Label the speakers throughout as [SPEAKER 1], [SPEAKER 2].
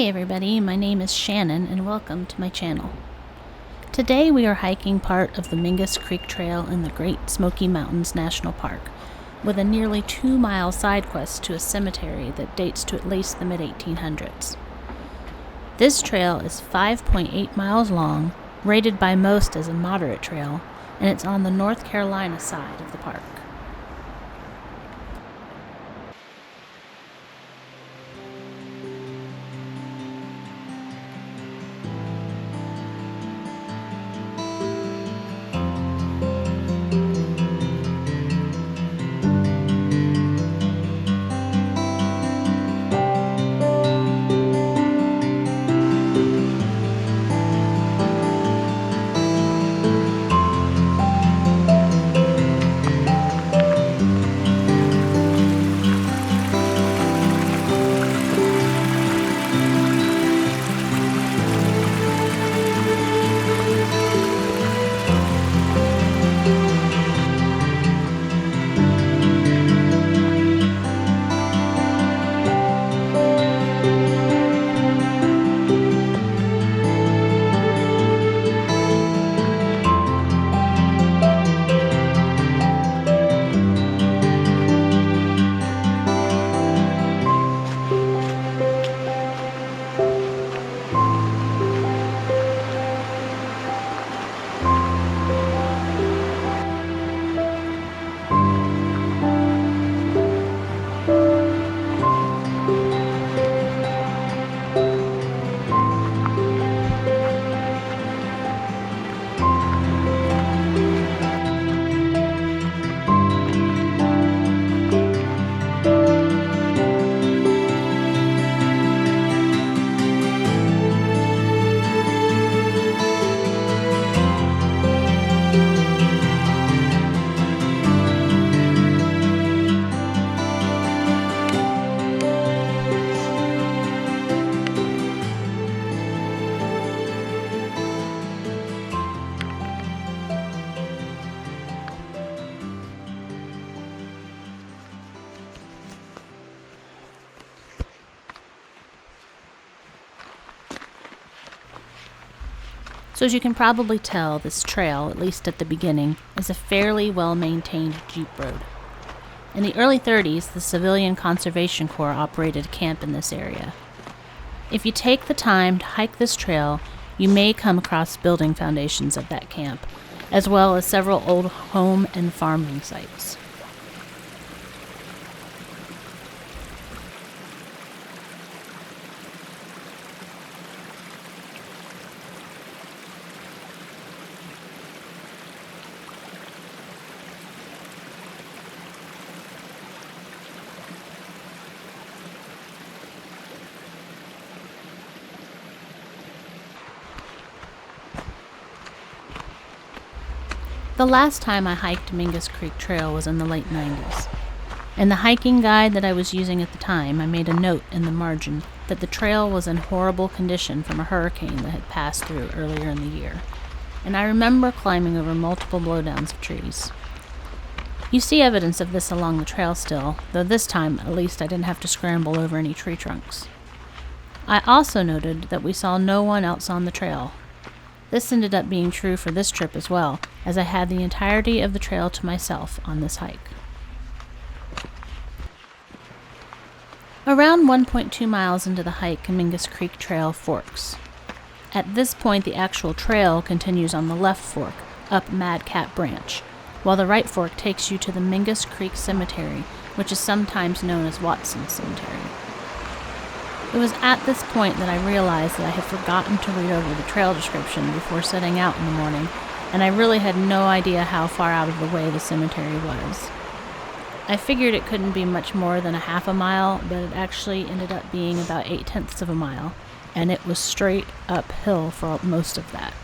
[SPEAKER 1] everybody, my name is Shannon and welcome to my channel. Today we are hiking part of the Mingus Creek Trail in the Great Smoky Mountains National Park with a nearly 2-mile side quest to a cemetery that dates to at least the mid-1800s. This trail is 5.8 miles long, rated by most as a moderate trail, and it's on the North Carolina side of the park. So as you can probably tell, this trail, at least at the beginning, is a fairly well-maintained jeep road. In the early 30s, the Civilian Conservation Corps operated a camp in this area. If you take the time to hike this trail, you may come across building foundations of that camp, as well as several old home and farming sites. The last time I hiked Mingus Creek Trail was in the late 90s. In the hiking guide that I was using at the time, I made a note in the margin that the trail was in horrible condition from a hurricane that had passed through earlier in the year, and I remember climbing over multiple blowdowns of trees. You see evidence of this along the trail still, though this time at least I didn't have to scramble over any tree trunks. I also noted that we saw no one else on the trail. This ended up being true for this trip as well, as I had the entirety of the trail to myself on this hike. Around 1.2 miles into the hike, Mingus Creek Trail forks. At this point, the actual trail continues on the left fork, up Madcap Branch, while the right fork takes you to the Mingus Creek Cemetery, which is sometimes known as Watson Cemetery. It was at this point that I realized that I had forgotten to read over the trail description before setting out in the morning, and I really had no idea how far out of the way the cemetery was. I figured it couldn't be much more than a half a mile, but it actually ended up being about 0.8 of a mile, and it was straight uphill for most of that.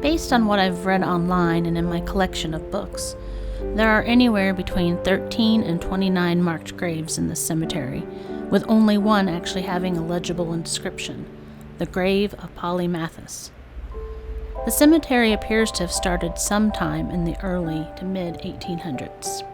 [SPEAKER 1] Based on what I've read online and in my collection of books, there are anywhere between 13 and 29 marked graves in this cemetery, with only one actually having a legible inscription, the grave of Polymathus. The cemetery appears to have started sometime in the early to mid-1800s.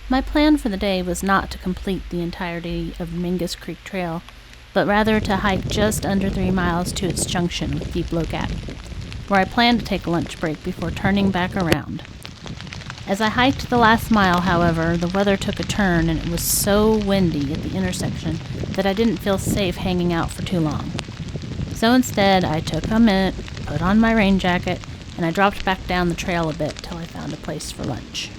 [SPEAKER 1] My plan for the day was not to complete the entirety of Mingus Creek Trail, but rather to hike just under 3 miles to its junction with Deeplow Gap, where I planned to take a lunch break before turning back around. As I hiked the last mile, however, the weather took a turn and it was so windy at the intersection that I didn't feel safe hanging out for too long. So instead, I took a minute, put on my rain jacket, and I dropped back down the trail a bit till I found a place for lunch.